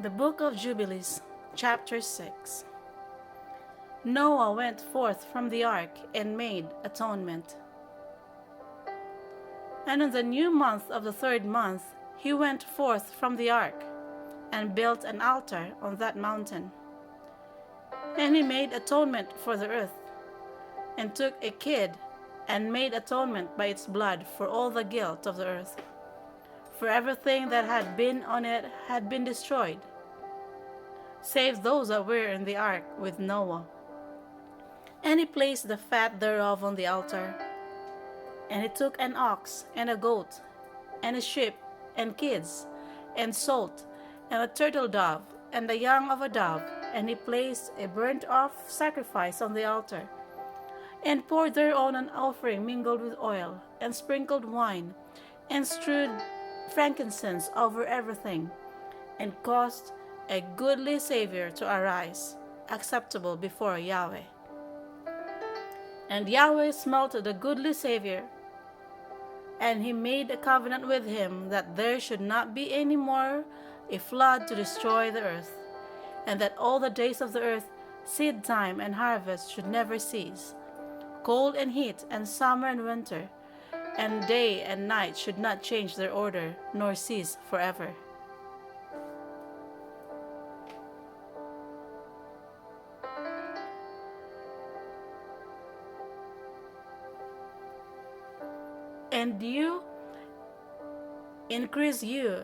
The Book of Jubilees, Chapter 6. Noah went forth from the ark and made atonement. And in the new month of the 3rd month he went forth from the ark, and built an altar on that mountain. And he made atonement for the earth, and took a kid, and made atonement by its blood for all the guilt of the earth. For everything that had been on it had been destroyed, save those that were in the ark with Noah. And he placed the fat thereof on the altar. And he took an ox, and a goat, and a sheep, and kids, and salt, and a turtle dove, and the young of a dove, and he placed a burnt-off sacrifice on the altar, and poured thereon an offering mingled with oil, and sprinkled wine, and strewed frankincense over everything, and caused a goodly Savior to arise, acceptable before Yahweh. And Yahweh smelt the goodly Savior, and he made a covenant with him that there should not be any more a flood to destroy the earth, and that all the days of the earth, seed time and harvest, should never cease. Cold and heat, and summer and winter, and day and night should not change their order, nor cease forever. And you increase you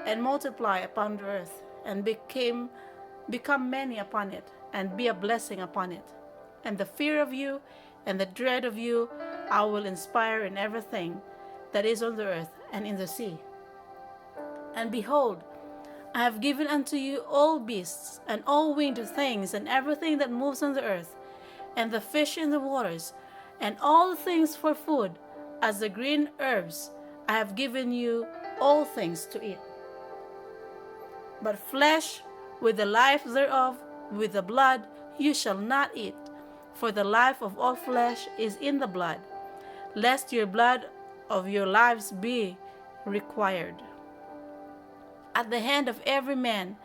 and multiply upon the earth, and become many upon it, and be a blessing upon it. And the fear of you and the dread of you I will inspire in everything that is on the earth and in the sea. And behold, I have given unto you all beasts, and all winged things, and everything that moves on the earth, and the fish in the waters, and all things for food, as the green herbs. I have given you all things to eat. But flesh with the life thereof, with the blood, you shall not eat, for the life of all flesh is in the blood, lest your blood of your lives be required. At the hand of every man,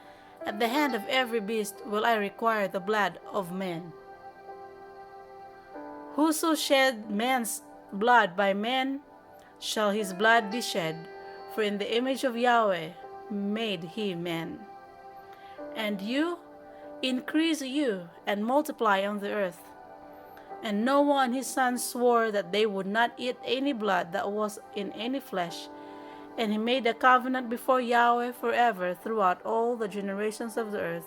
at the hand of every beast will I require the blood of men. Whoso shed man's blood by man, shall his blood be shed, for in the image of Yahweh made he man. And you, increase you, and multiply on the earth. And Noah and his sons swore that they would not eat any blood that was in any flesh, and he made a covenant before Yahweh forever throughout all the generations of the earth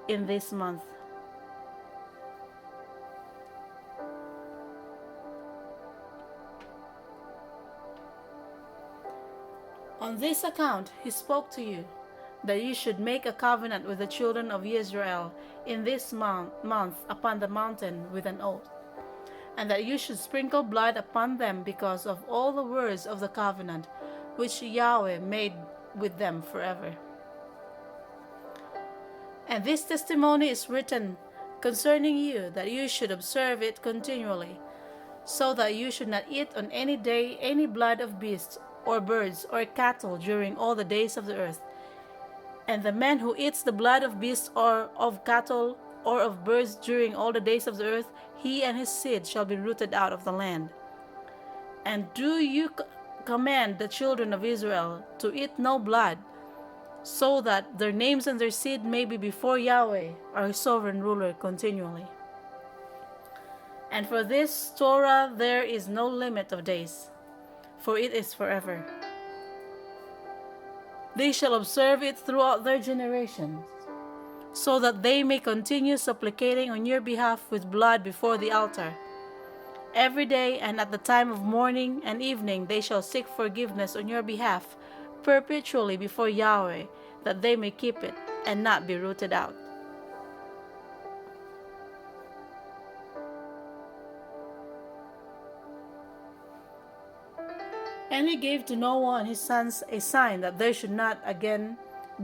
in this month. On this account he spoke to you, that you should make a covenant with the children of Israel in this month upon the mountain with an oath, and that you should sprinkle blood upon them because of all the words of the covenant which Yahweh made with them forever. And this testimony is written concerning you, that you should observe it continually, so that you should not eat on any day any blood of beasts or birds or cattle during all the days of the earth. And the man who eats the blood of beasts or of cattle or of birds during all the days of the earth, he and his seed shall be rooted out of the land. And do you command the children of Israel to eat no blood, so that their names and their seed may be before Yahweh, our sovereign ruler, continually. And for this Torah there is no limit of days, for it is forever. They shall observe it throughout their generations, so that they may continue supplicating on your behalf with blood before the altar. Every day and at the time of morning and evening they shall seek forgiveness on your behalf perpetually before Yahweh, that they may keep it and not be rooted out. And he gave to Noah and his sons a sign that there should not again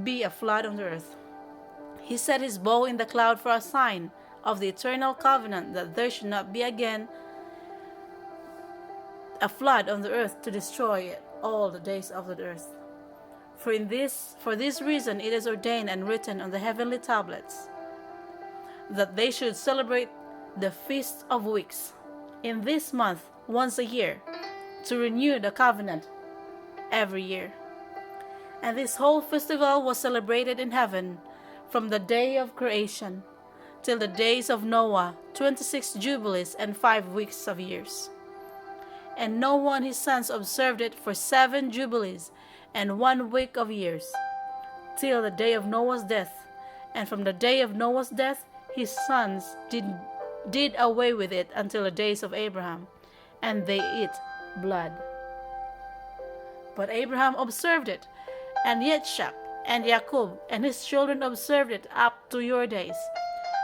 be a flood on the earth. He set his bow in the cloud for a sign of the eternal covenant, that there should not be again a flood on the earth to destroy it all the days of the earth. For this reason it is ordained and written on the heavenly tablets, that they should celebrate the Feast of Weeks in this month once a year, to renew the covenant every year. And this whole festival was celebrated in heaven from the day of creation till the days of Noah, 26 Jubilees and 5 weeks of years. And Noah and his sons observed it for 7 Jubilees and 1 week of years, till the day of Noah's death. And from the day of Noah's death his sons did away with it until the days of Abraham, and they eat blood. But Abraham observed it, and Yitzchak and Jacob and his children observed it up to your days.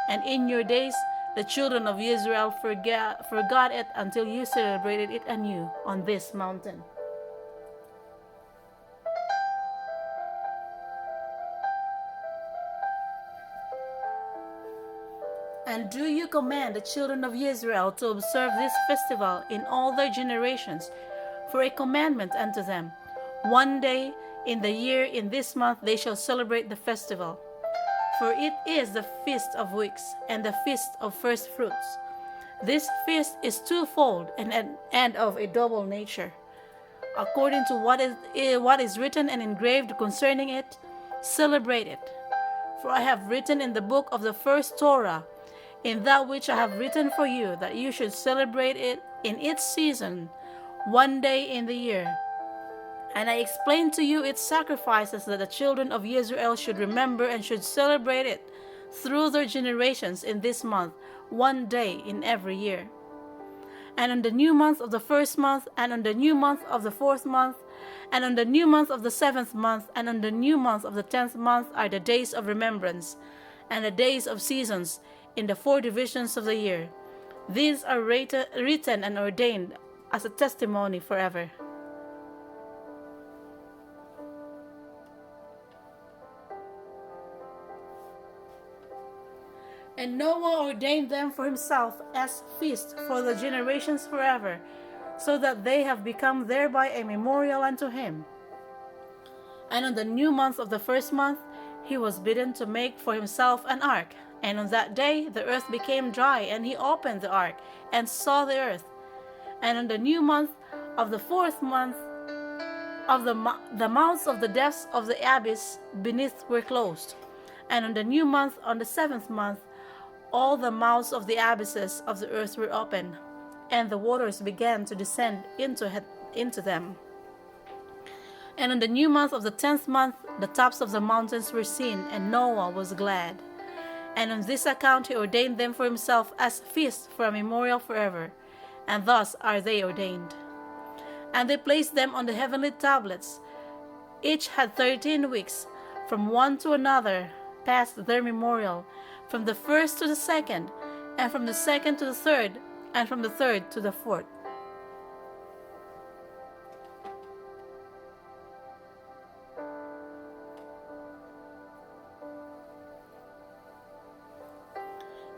And in your days the children of Israel forgot it until you celebrated it anew on this mountain. And do you command the children of Israel to observe this festival in all their generations, for a commandment unto them? 1 day in the year in this month they shall celebrate the festival. For it is the Feast of Weeks and the Feast of First Fruits. This feast is twofold and of a double nature. According to what is written and engraved concerning it, celebrate it. For I have written in the book of the first Torah, in that which I have written for you, that you should celebrate it in its season, 1 day in the year. And I explained to you its sacrifices, that the children of Israel should remember and should celebrate it through their generations in this month, 1 day in every year. And on the new month of the first month, and on the new month of the 4th month, and on the new month of the 7th month, and on the new month of the 10th month are the days of remembrance, and the days of seasons in the 4 divisions of the year. These are written and ordained as a testimony forever. And Noah ordained them for himself as feasts for the generations forever, so that they have become thereby a memorial unto him. And on the new month of the 1st month he was bidden to make for himself an ark. And on that day the earth became dry, and he opened the ark and saw the earth. And on the new month of the 4th month of the mouths of the depths of the abyss beneath were closed. And on the new month, on the 7th month, all the mouths of the abysses of the earth were opened, and the waters began to descend into them. And on the new month of the 10th month, the tops of the mountains were seen, and Noah was glad. And on this account he ordained them for himself as feasts for a memorial forever, and thus are they ordained. And they placed them on the heavenly tablets. Each had 13 weeks, from one to another past their memorial, from the first to the second, and from the second to the third, and from the third to the fourth.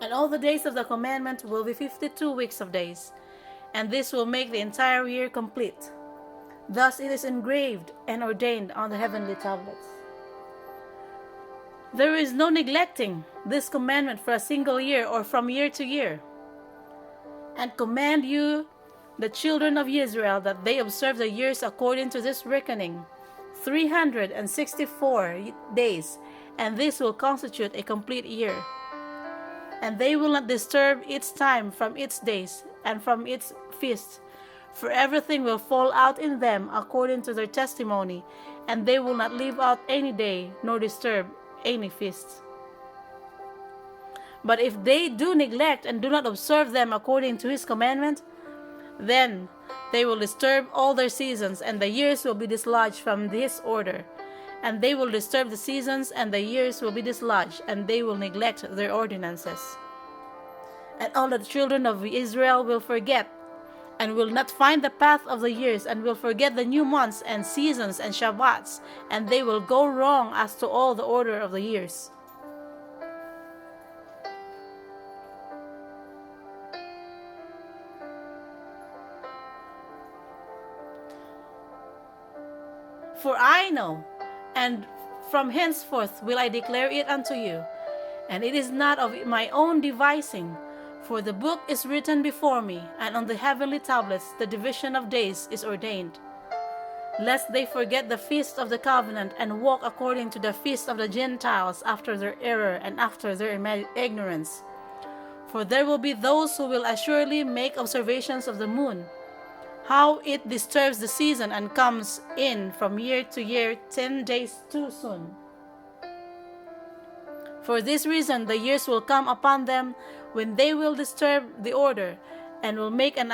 And all the days of the commandment will be 52 weeks of days, and this will make the entire year complete. Thus it is engraved and ordained on the heavenly tablets. There is no neglecting this commandment for a single year or from year to year. And command you, the children of Israel, that they observe the years according to this reckoning, 364 days, and this will constitute a complete year. And they will not disturb its time from its days and from its feasts, for everything will fall out in them according to their testimony, and they will not leave out any day nor disturb any feast. But if they do neglect and do not observe them according to his commandment, then they will disturb all their seasons, and the years will be dislodged from his order. And they will disturb the seasons, and the years will be dislodged, and they will neglect their ordinances. And all the children of Israel will forget, and will not find the path of the years, and will forget the new months and seasons and Shabbats, and they will go wrong as to all the order of the years. For I know and from henceforth will I declare it unto you. And it is not of my own devising, for the book is written before me, and on the heavenly tablets the division of days is ordained, lest they forget the feast of the covenant, and walk according to the feast of the Gentiles, after their error and after their ignorance. For there will be those who will assuredly make observations of the moon, how it disturbs the season, and comes in from year to year 10 days too soon. For this reason the years will come upon them when they will disturb the order, and will make an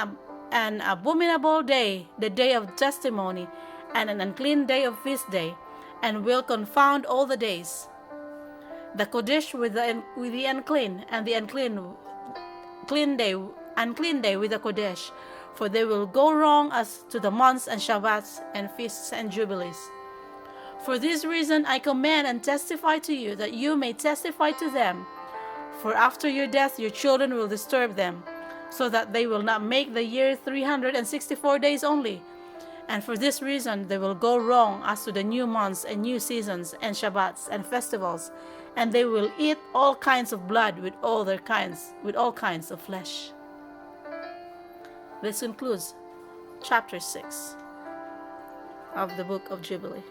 abominable day, the day of testimony, and an unclean day of feast day, and will confound all the days. The Kodesh with the unclean, and the unclean day with the Kodesh, for they will go wrong as to the months and Shabbats and feasts and jubilees. For this reason I command and testify to you, that you may testify to them. For after your death your children will disturb them, so that they will not make the year 364 days only. And for this reason they will go wrong as to the new months and new seasons and Shabbats and festivals, and they will eat all kinds of blood with all kinds of flesh. This concludes chapter 6 of the book of Jubilee.